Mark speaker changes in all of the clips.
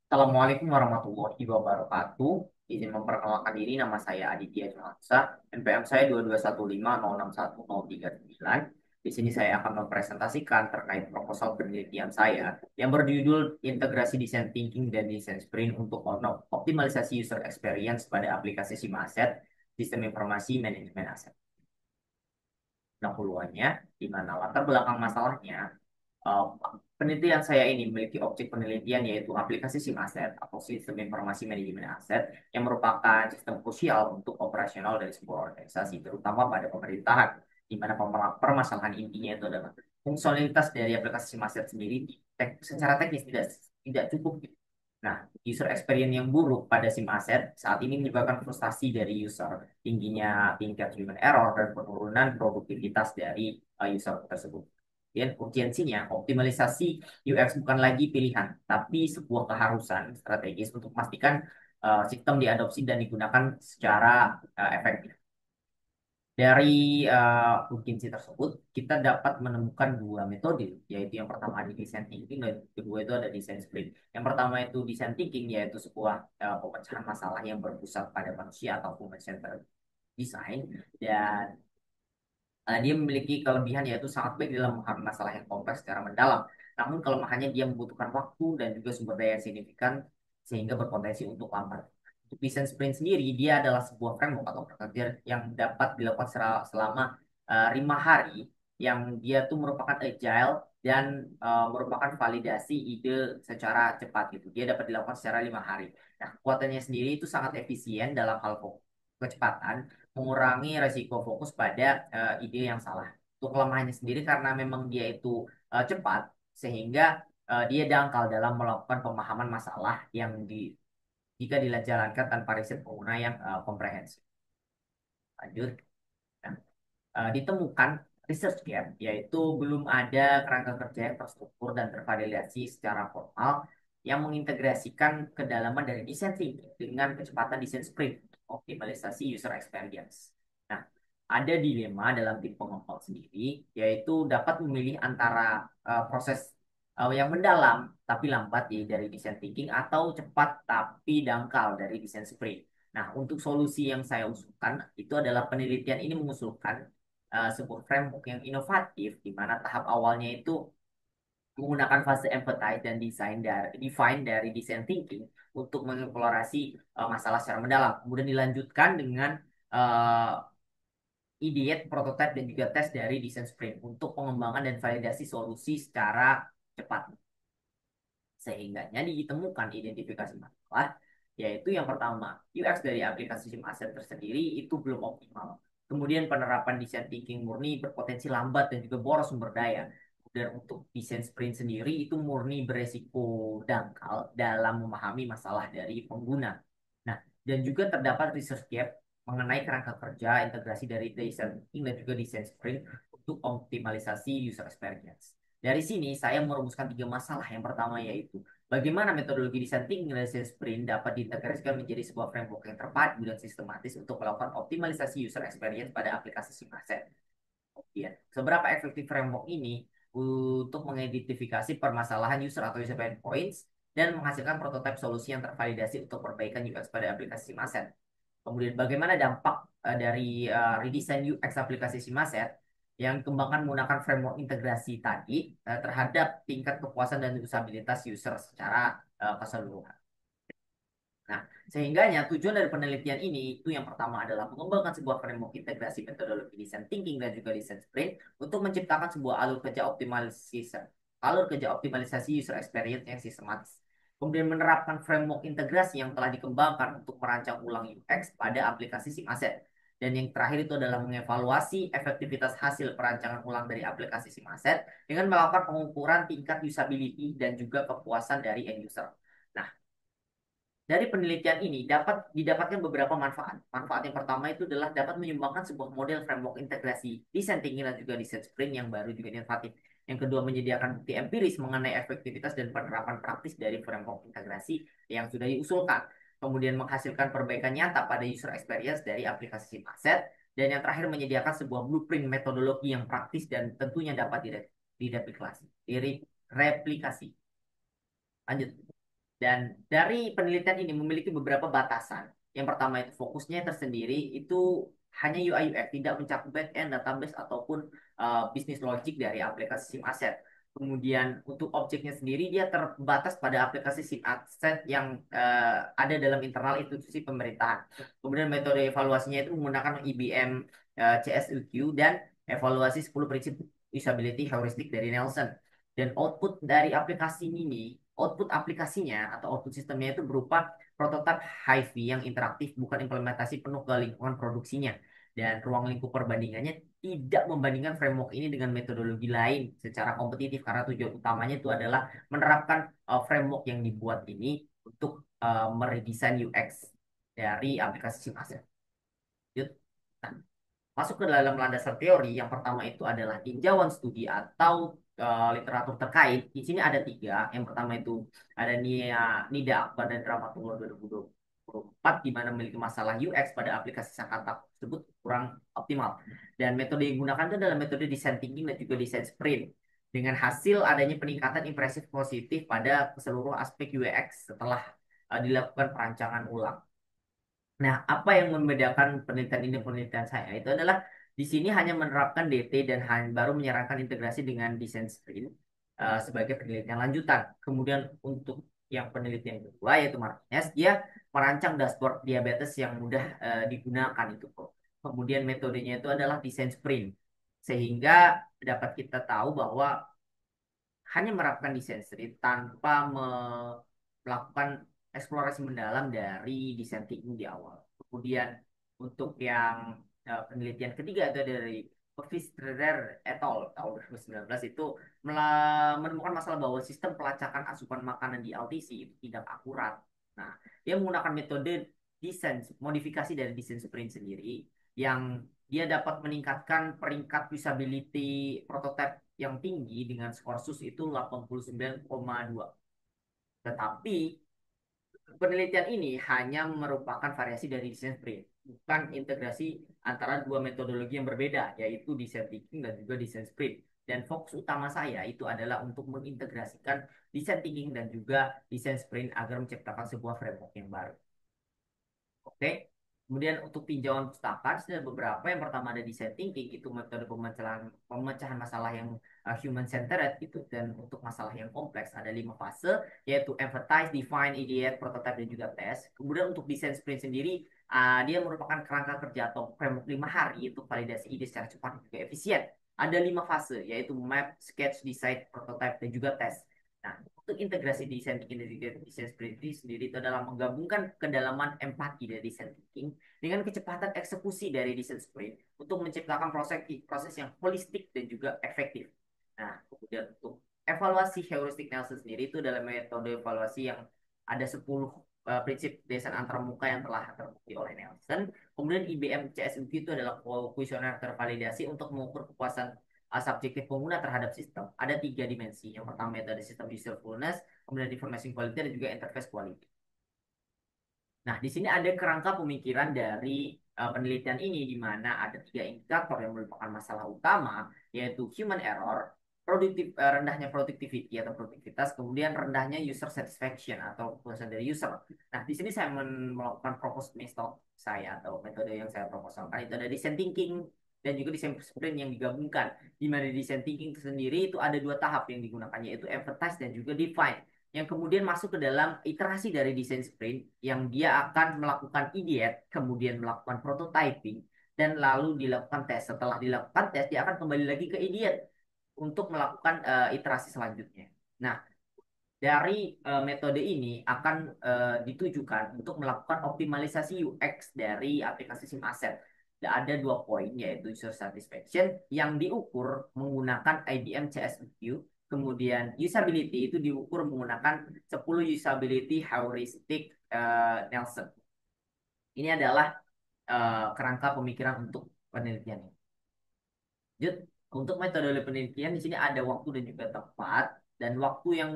Speaker 1: Assalamualaikum warahmatullahi wabarakatuh. Izin memperkenalkan diri, nama saya Aditya Junansa. NPM saya 2215061039. Di sini saya akan mempresentasikan terkait proposal penelitian saya yang berjudul Integrasi Design Thinking dan Design Sprint untuk optimalisasi user experience pada aplikasi SIM Asset, Sistem Informasi Manajemen Aset. Pendahuluannya, di mana latar belakang masalahnya. Uh, Penelitian saya ini memiliki objek penelitian yaitu aplikasi SIM aset atau sistem informasi manajemen aset yang merupakan sistem krusial untuk operasional dari sebuah organisasi, terutama pada pemerintahan, di mana permasalahan intinya itu adalah fungsionalitas dari aplikasi SIM aset sendiri secara teknis tidak cukup. Nah, user experience yang buruk pada SIM aset saat ini menyebabkan frustasi dari user, tingginya tingkat human error, dan penurunan produktivitas dari user tersebut. Dan urgensinya, optimalisasi UX bukan lagi pilihan, tapi sebuah keharusan strategis untuk memastikan sistem diadopsi dan digunakan secara efektif. Dari urgensi tersebut, kita dapat menemukan dua metode, yaitu yang pertama ada design thinking dan kedua itu ada design sprint. Yang pertama itu design thinking, yaitu sebuah pemecahan masalah yang berpusat pada manusia atau human centered design, dan dia memiliki kelebihan yaitu sangat baik dalam memahami masalah yang kompleks secara mendalam. Namun kelemahannya dia membutuhkan waktu dan juga sumber daya yang signifikan sehingga berpotensi untuk lambat. Untuk desain sprint sendiri, dia adalah sebuah framework atau prosedur yang dapat dilakukan selama 5 hari, yang dia tuh merupakan agile dan merupakan validasi ide secara cepat gitu. Dia dapat dilakukan secara 5 hari. Nah, kekuatannya sendiri itu sangat efisien dalam hal kecepatan, mengurangi resiko fokus pada ide yang salah. Untuk kelemahannya sendiri karena memang dia itu cepat, sehingga dia dangkal dalam melakukan pemahaman masalah yang jika dijalankan tanpa riset pengguna yang komprehensif. Lanjut. Nah, ditemukan research gap, yaitu belum ada kerangka kerja yang terstruktur dan tervalidasi secara formal yang mengintegrasikan kedalaman dari desain thinking dengan kecepatan desain sprint, optimalisasi user experience. Nah, ada dilema dalam tim pengompol sendiri, yaitu dapat memilih antara proses yang mendalam tapi lambat dari desain thinking atau cepat tapi dangkal dari desain sprint. Nah, untuk solusi yang saya usulkan itu adalah penelitian ini mengusulkan sebuah framework yang inovatif di mana tahap awalnya itu menggunakan fase empathize dan define dari design thinking untuk mengeksplorasi masalah secara mendalam. Kemudian dilanjutkan dengan uh, ideate, prototype, dan juga tes dari design sprint untuk pengembangan dan validasi solusi secara cepat. Sehingganya ditemukan identifikasi masalah, yaitu yang pertama, UX dari aplikasi SIM Asset tersendiri itu belum optimal. Kemudian penerapan desain thinking murni berpotensi lambat dan juga boros sumber daya. Dan untuk desain sprint sendiri itu murni beresiko dangkal dalam memahami masalah dari pengguna. Nah, dan juga terdapat research gap mengenai kerangka kerja, integrasi dari desain thinking dan juga desain sprint untuk optimalisasi user experience. Dari sini saya merumuskan 3 masalah. Yang pertama yaitu bagaimana metodologi desain thinking dan desain sprint dapat diintegrasikan menjadi sebuah framework yang terpadu dan sistematis untuk melakukan optimalisasi user experience pada aplikasi SIM Asset. Kemudian, seberapa efektif framework ini untuk mengidentifikasi permasalahan user atau user pain points dan menghasilkan prototipe solusi yang tervalidasi untuk perbaikan UX pada aplikasi SIM Asset. Kemudian bagaimana dampak dari redesign UX aplikasi Simaset yang dikembangkan menggunakan framework integrasi tadi terhadap tingkat kepuasan dan usabilitas user secara keseluruhan. Nah, sehingganya tujuan dari penelitian ini itu yang pertama adalah mengembangkan sebuah framework integrasi metodologi design thinking dan juga design sprint untuk menciptakan sebuah alur kerja optimalisasi user experience yang sistematis. Kemudian menerapkan framework integrasi yang telah dikembangkan untuk merancang ulang UX pada aplikasi SIM Asset. Dan yang terakhir itu adalah mengevaluasi efektivitas hasil perancangan ulang dari aplikasi SIM Asset dengan melakukan pengukuran tingkat usability dan juga kepuasan dari end user. Nah, dari penelitian ini dapat didapatkan beberapa manfaat. Manfaat yang pertama itu adalah dapat menyumbangkan sebuah model framework integrasi desain thinking dan juga desain sprint yang baru juga inovatif. Yang kedua, menyediakan bukti empiris mengenai efektivitas dan penerapan praktis dari framework integrasi yang sudah diusulkan. Kemudian menghasilkan perbaikan nyata pada user experience dari aplikasi SIM Asset. Dan yang terakhir, menyediakan sebuah blueprint metodologi yang praktis dan tentunya dapat direplikasi. Lanjut. Dan dari penelitian ini memiliki beberapa batasan. Yang pertama itu fokusnya tersendiri itu hanya UI UX, tidak mencakup back end, database ataupun bisnis logic dari aplikasi SIM aset. Kemudian untuk objeknya sendiri dia terbatas pada aplikasi SIM aset yang ada dalam internal institusi pemerintahan. Kemudian metode evaluasinya itu menggunakan IBM CSUQ dan evaluasi 10 prinsip usability heuristik dari Nelson. Dan output dari aplikasi ini, output aplikasinya atau output sistemnya itu berupa prototipe HiFi yang interaktif, bukan implementasi penuh ke lingkungan produksinya. Dan ruang lingkup perbandingannya tidak membandingkan framework ini dengan metodologi lain secara kompetitif karena tujuan utamanya itu adalah menerapkan framework yang dibuat ini untuk meredesain UX dari aplikasi SIM. Nah, masuk ke dalam landasan teori, yang pertama itu adalah tinjauan studi atau literatur terkait. Di sini ada tiga. Yang pertama itu ada Nida Akbar dan Rahmatullah 2024 di mana memiliki masalah UX pada aplikasi Sakata tersebut kurang optimal. Dan metode yang digunakan itu adalah metode design thinking dan juga design sprint. Dengan hasil adanya peningkatan impresif positif pada seluruh aspek UX setelah dilakukan perancangan ulang. Nah, apa yang membedakan penelitian ini penelitian saya itu adalah di sini hanya menerapkan DT dan baru menyarankan integrasi dengan desain sprint sebagai penelitian lanjutan. Kemudian untuk yang penelitian kedua yaitu Martinez, dia merancang dashboard diabetes yang mudah digunakan itu kok. Kemudian metodenya itu adalah desain sprint sehingga dapat kita tahu bahwa hanya menerapkan desain street tanpa melakukan eksplorasi mendalam dari desain thinking di awal. Kemudian untuk yang penelitian ketiga itu dari Pfister et al. Tahun 2019 itu menemukan masalah bahwa sistem pelacakan asupan makanan di LTC itu tidak akurat. Nah, dia menggunakan metode desain modifikasi dari desain sprint sendiri yang dia dapat meningkatkan peringkat usability prototipe yang tinggi dengan skor SUS itu 89,2. Tetapi penelitian ini hanya merupakan variasi dari desain sprint, bukan integrasi antara dua metodologi yang berbeda, yaitu desain thinking dan juga desain sprint. Dan fokus utama saya itu adalah untuk mengintegrasikan desain thinking dan juga desain sprint agar menciptakan sebuah framework yang baru. Oke. Kemudian untuk tinjauan pustaka ada beberapa. Yang pertama ada design thinking, itu metode pemecahan masalah yang human centered itu, dan untuk masalah yang kompleks ada 5 fase yaitu empathize, define, ideate, prototype dan juga test. Kemudian untuk desain sprint sendiri dia merupakan kerangka kerja atau framework 5 hari itu validasi ide secara cepat dan juga efisien. Ada 5 fase yaitu map, sketch, decide, prototype dan juga test. Nah, untuk integrasi desain thinking dan juga desain sprint sendiri itu adalah menggabungkan kedalaman empati dari desain thinking dengan kecepatan eksekusi dari desain sprint untuk menciptakan proses proses yang holistik dan juga efektif. Nah, kemudian untuk evaluasi heuristik Nelson sendiri itu adalah metode evaluasi yang ada 10 prinsip desain antarmuka yang telah terbukti oleh Nelson. Kemudian IBM CSUQ itu adalah kuesioner tervalidasi untuk mengukur kepuasan subjektif pengguna terhadap sistem. Ada 3 dimensi. Yang pertama itu ada sistem usefulness, kemudian information quality dan juga interface quality. Nah, di sini ada kerangka pemikiran dari penelitian ini di mana ada 3 indikator yang merupakan masalah utama, yaitu human error, rendahnya productivity atau produktivitas, kemudian rendahnya user satisfaction atau kepuasan dari user. Nah, di sini saya melakukan propose method saya atau metode yang saya proposalkan itu ada design thinking dan juga design sprint yang digabungkan. Di mana design thinking itu sendiri itu ada 2 tahap yang digunakan yaitu empathize dan juga define yang kemudian masuk ke dalam iterasi dari desain sprint yang dia akan melakukan ideate, kemudian melakukan prototyping, dan lalu dilakukan tes. Setelah dilakukan tes, dia akan kembali lagi ke ideate untuk melakukan iterasi selanjutnya. Nah, dari metode ini akan ditujukan untuk melakukan optimalisasi UX dari aplikasi SIM Asset. Ada 2 poin, yaitu user satisfaction yang diukur menggunakan IBM CSUQ, kemudian usability itu diukur menggunakan 10 usability heuristic Nelson. Ini adalah kerangka pemikiran untuk penelitian ini. Lanjut, untuk metode penelitian di sini ada waktu dan juga tempat. Dan waktu yang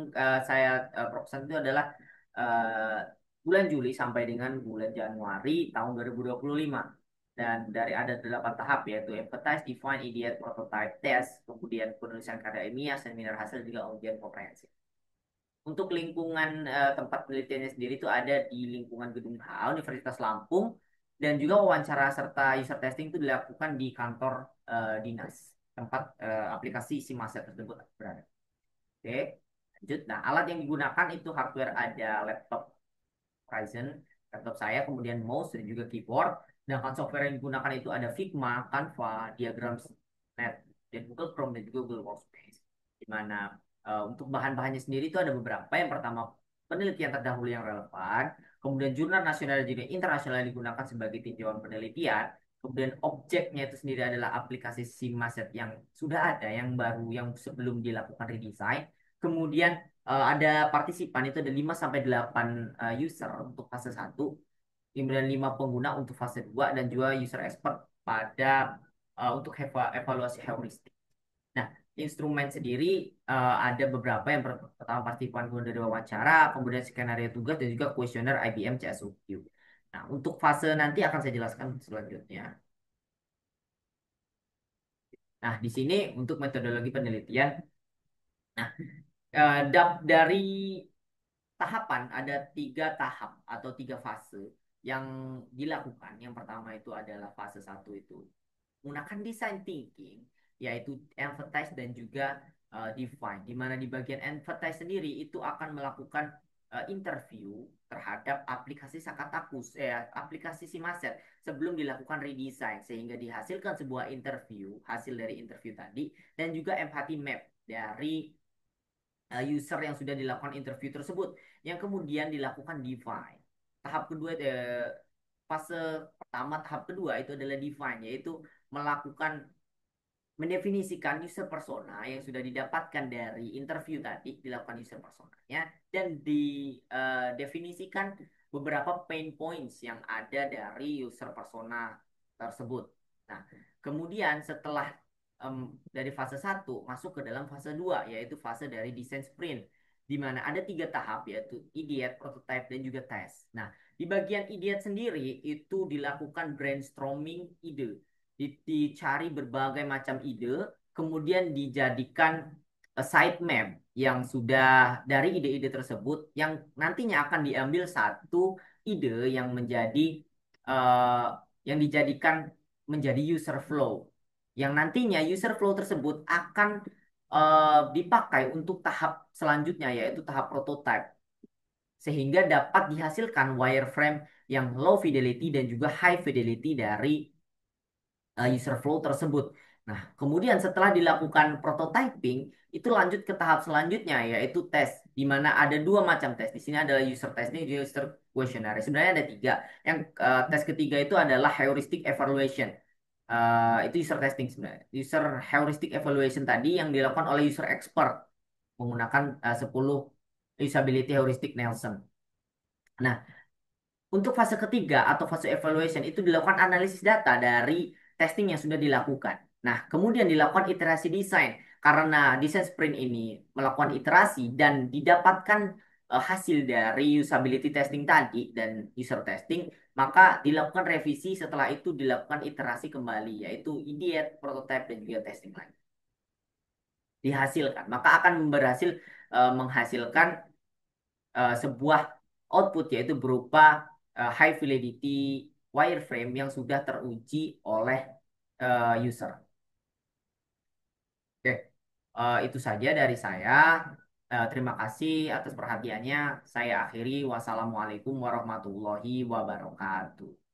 Speaker 1: saya proposan itu adalah uh, bulan Juli sampai dengan bulan Januari tahun 2025. Dan dari ada 8 tahap yaitu empathize, define, ideate, prototype, test, kemudian penulisan karya ilmiah, seminar hasil juga ujian komprehensif. Untuk lingkungan tempat penelitiannya sendiri itu ada di lingkungan Gedung H, Universitas Lampung, dan juga wawancara serta user testing itu dilakukan di kantor dinas tempat aplikasi SIMASET tersebut berada. Oke, lanjut. Nah, alat yang digunakan itu hardware ada laptop Ryzen, laptop saya, kemudian mouse dan juga keyboard. Sedangkan software yang digunakan itu ada Figma, Canva, Diagrams.net, dan Google Chrome dan juga Google Workspace. Di mana untuk bahan-bahannya sendiri itu ada beberapa. Yang pertama, penelitian terdahulu yang relevan, kemudian jurnal nasional dan juga internasional yang digunakan sebagai tinjauan penelitian, kemudian objeknya itu sendiri adalah aplikasi Simaset yang sudah ada, yang baru, yang sebelum dilakukan redesign. Kemudian ada partisipan itu ada 5 sampai 8 user untuk fase satu, kemudian 5 pengguna untuk fase 2 dan juga user expert pada untuk evaluasi heuristik. Nah, instrumen sendiri ada beberapa. Yang pertama partisipan dari wawancara, kemudian skenario tugas dan juga kuesioner IBM CSUQ. Nah, untuk fase nanti akan saya jelaskan selanjutnya. Nah, di sini untuk metodologi penelitian. Nah, dari tahapan ada 3 tahap atau 3 fase yang dilakukan. Yang pertama itu adalah fase satu itu menggunakan design thinking, yaitu advertise dan juga define. Di mana di bagian advertise sendiri itu akan melakukan interview terhadap aplikasi Sakatakus, aplikasi Simaset sebelum dilakukan redesign sehingga dihasilkan sebuah interview, hasil dari interview tadi, dan juga empathy map dari user yang sudah dilakukan interview tersebut yang kemudian dilakukan define. Tahap kedua fase pertama tahap kedua itu adalah define, yaitu melakukan mendefinisikan user persona yang sudah didapatkan dari interview tadi, dilakukan user personanya dan didefinisikan beberapa pain points yang ada dari user persona tersebut. Nah, kemudian setelah dari fase satu masuk ke dalam fase 2 yaitu fase dari design sprint di mana ada 3 tahap yaitu ideate, prototype dan juga test. Nah, di bagian ideate sendiri itu dilakukan brainstorming ide, dicari berbagai macam ide, kemudian dijadikan side map yang sudah dari ide-ide tersebut yang nantinya akan diambil satu ide yang menjadi uh, yang dijadikan menjadi user flow yang nantinya user flow tersebut akan dipakai untuk tahap selanjutnya yaitu tahap prototype sehingga dapat dihasilkan wireframe yang low fidelity dan juga high fidelity dari user flow tersebut. Nah, kemudian setelah dilakukan prototyping, itu lanjut ke tahap selanjutnya yaitu tes, di mana ada 2 macam tes. Di sini adalah user testing, user questionnaire. Sebenarnya ada 3. Yang tes ketiga itu adalah heuristic evaluation. Itu user testing sebenarnya. User heuristic evaluation tadi yang dilakukan oleh user expert menggunakan 10 usability heuristic Nelson. Nah, untuk fase ketiga atau fase evaluation itu dilakukan analisis data dari testing yang sudah dilakukan. Nah, kemudian dilakukan iterasi desain. Karena desain sprint ini melakukan iterasi dan didapatkan hasil dari usability testing tadi dan user testing, maka dilakukan revisi setelah itu dilakukan iterasi kembali, yaitu ideate, prototype, dan juga testing lagi. Dihasilkan, maka akan berhasil menghasilkan sebuah output yaitu berupa high fidelity wireframe yang sudah teruji oleh user. Oke, itu saja dari saya. Terima kasih atas perhatiannya. Saya akhiri. Wassalamualaikum warahmatullahi wabarakatuh.